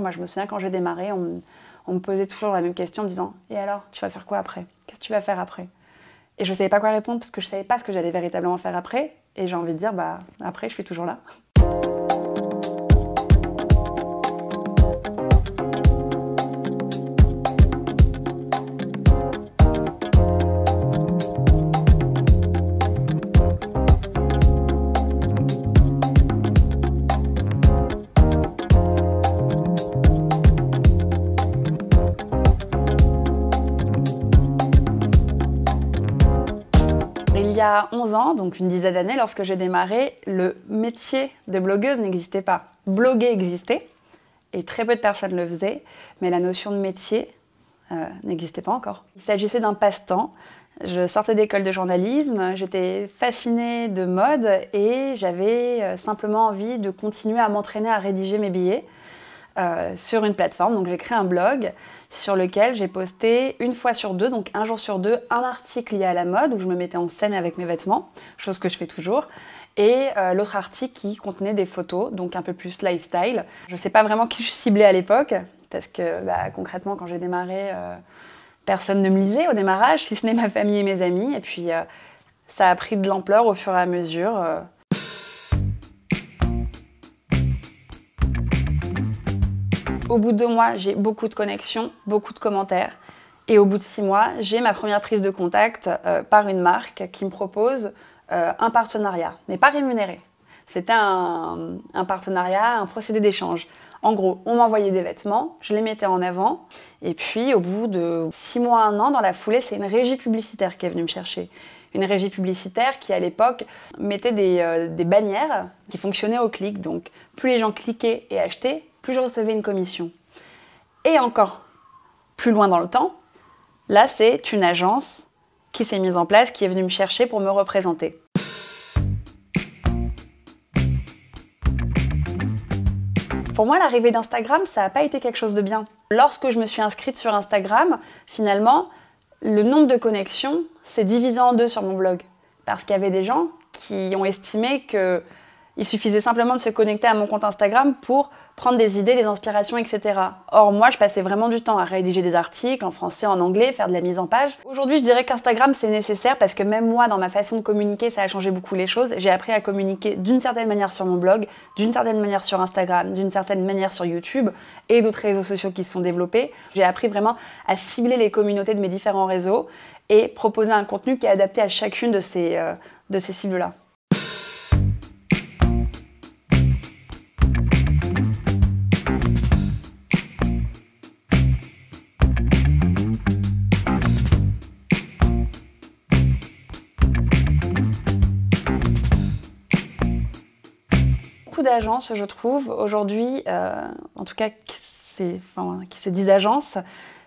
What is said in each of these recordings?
Moi, je me souviens quand j'ai démarré, on me posait toujours la même question en me disant « Et alors, tu vas faire quoi après? Qu'est-ce que tu vas faire après ?» Et je ne savais pas quoi répondre parce que je ne savais pas ce que j'allais véritablement faire après. Et j'ai envie de dire, bah, après, je suis toujours là. Il y a 11 ans, donc une dizaine d'années, lorsque j'ai démarré, le métier de blogueuse n'existait pas. Bloguer existait, et très peu de personnes le faisaient, mais la notion de métier n'existait pas encore. Il s'agissait d'un passe-temps. Je sortais d'école de journalisme, j'étais fascinée de mode et j'avais simplement envie de continuer à m'entraîner à rédiger mes billets sur une plateforme. Donc j'ai créé un blog sur lequel j'ai posté une fois sur deux, donc un jour sur deux, un article lié à la mode où je me mettais en scène avec mes vêtements, chose que je fais toujours, et l'autre article qui contenait des photos, donc un peu plus lifestyle. Je ne sais pas vraiment qui je ciblais à l'époque, parce que concrètement quand j'ai démarré, personne ne me lisait au démarrage, si ce n'est ma famille et mes amis, et puis ça a pris de l'ampleur au fur et à mesure. Au bout de 2 mois, j'ai beaucoup de connexions, beaucoup de commentaires. Et au bout de 6 mois, j'ai ma première prise de contact par une marque qui me propose un partenariat, mais pas rémunéré. C'était un partenariat, un procédé d'échange. En gros, on m'envoyait des vêtements, je les mettais en avant, et puis au bout de 6 mois, 1 an, dans la foulée, c'est une régie publicitaire qui est venue me chercher. Une régie publicitaire qui, à l'époque, mettait des bannières qui fonctionnaient au clic. Donc, plus les gens cliquaient et achetaient, plus je recevais une commission. Et encore plus loin dans le temps, là, c'est une agence qui s'est mise en place, qui est venue me chercher pour me représenter. Pour moi, l'arrivée d'Instagram, ça n'a pas été quelque chose de bien. Lorsque je me suis inscrite sur Instagram, finalement, le nombre de connexions s'est divisé en 2 sur mon blog. Parce qu'il y avait des gens qui ont estimé qu'il suffisait simplement de se connecter à mon compte Instagram pour prendre des idées, des inspirations, etc. Or, moi, je passais vraiment du temps à rédiger des articles en français, en anglais, faire de la mise en page. Aujourd'hui, je dirais qu'Instagram, c'est nécessaire parce que même moi, dans ma façon de communiquer, ça a changé beaucoup les choses. J'ai appris à communiquer d'une certaine manière sur mon blog, d'une certaine manière sur Instagram, d'une certaine manière sur YouTube et d'autres réseaux sociaux qui se sont développés. J'ai appris vraiment à cibler les communautés de mes différents réseaux et proposer un contenu qui est adapté à chacune de ces cibles-là. Beaucoup d'agences, je trouve, aujourd'hui, en tout cas qui se disent agences,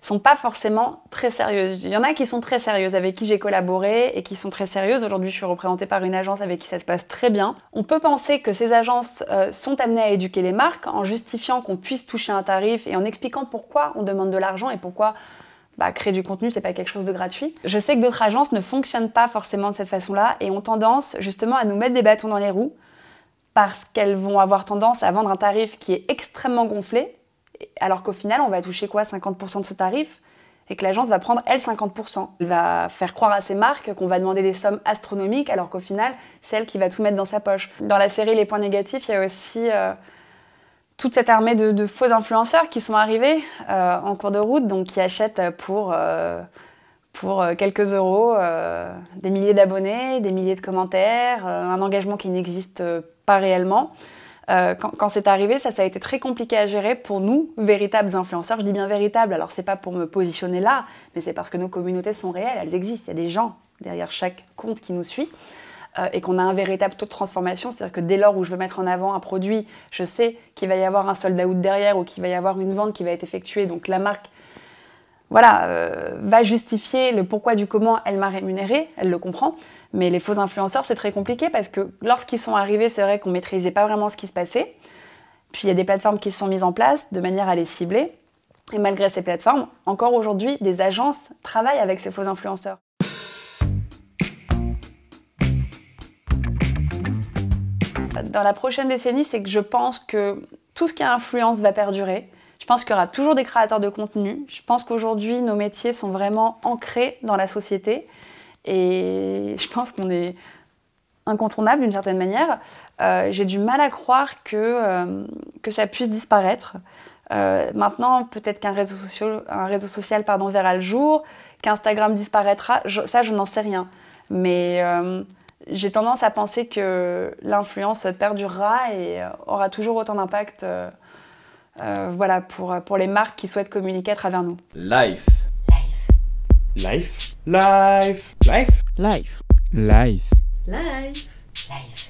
sont pas forcément très sérieuses. Il y en a qui sont très sérieuses, avec qui j'ai collaboré et qui sont très sérieuses. Aujourd'hui, je suis représentée par une agence avec qui ça se passe très bien. On peut penser que ces agences sont amenées à éduquer les marques en justifiant qu'on puisse toucher un tarif et en expliquant pourquoi on demande de l'argent et pourquoi créer du contenu, c'est pas quelque chose de gratuit. Je sais que d'autres agences ne fonctionnent pas forcément de cette façon-là et ont tendance justement à nous mettre des bâtons dans les roues parce qu'elles vont avoir tendance à vendre un tarif qui est extrêmement gonflé, alors qu'au final, on va toucher quoi, 50% de ce tarif, et que l'agence va prendre, elle, 50%. Elle va faire croire à ses marques qu'on va demander des sommes astronomiques, alors qu'au final, c'est elle qui va tout mettre dans sa poche. Dans la série Les Points Négatifs, il y a aussi toute cette armée de faux influenceurs qui sont arrivés en cours de route, donc qui achètent pour quelques euros des milliers d'abonnés, des milliers de commentaires, un engagement qui n'existe pas réellement. Quand c'est arrivé, ça a été très compliqué à gérer pour nous, véritables influenceurs. Je dis bien véritables, alors c'est pas pour me positionner là, mais c'est parce que nos communautés sont réelles, elles existent. Il y a des gens derrière chaque compte qui nous suit et qu'on a un véritable taux de transformation. C'est-à-dire que dès lors où je veux mettre en avant un produit, je sais qu'il va y avoir un sold out derrière ou qu'il va y avoir une vente qui va être effectuée. Donc la marque va justifier le pourquoi du comment elle m'a rémunéré, elle le comprend. Mais les faux influenceurs, c'est très compliqué parce que lorsqu'ils sont arrivés, c'est vrai qu'on ne maîtrisait pas vraiment ce qui se passait. Puis il y a des plateformes qui se sont mises en place de manière à les cibler. Et malgré ces plateformes, encore aujourd'hui, des agences travaillent avec ces faux influenceurs. Dans la prochaine décennie, c'est que je pense que tout ce qui est influence va perdurer. Je Je pense qu'il y aura toujours des créateurs de contenu. Je pense qu'aujourd'hui, nos métiers sont vraiment ancrés dans la société. Et je pense qu'on est incontournable d'une certaine manière. J'ai du mal à croire que ça puisse disparaître. Maintenant, peut-être qu'un réseau social verra le jour, qu'Instagram disparaîtra, ça je n'en sais rien. Mais j'ai tendance à penser que l'influence perdurera et aura toujours autant d'impact voilà, pour les marques qui souhaitent communiquer à travers nous. Life. Life. Life. Life. Life. Life. Life. Life.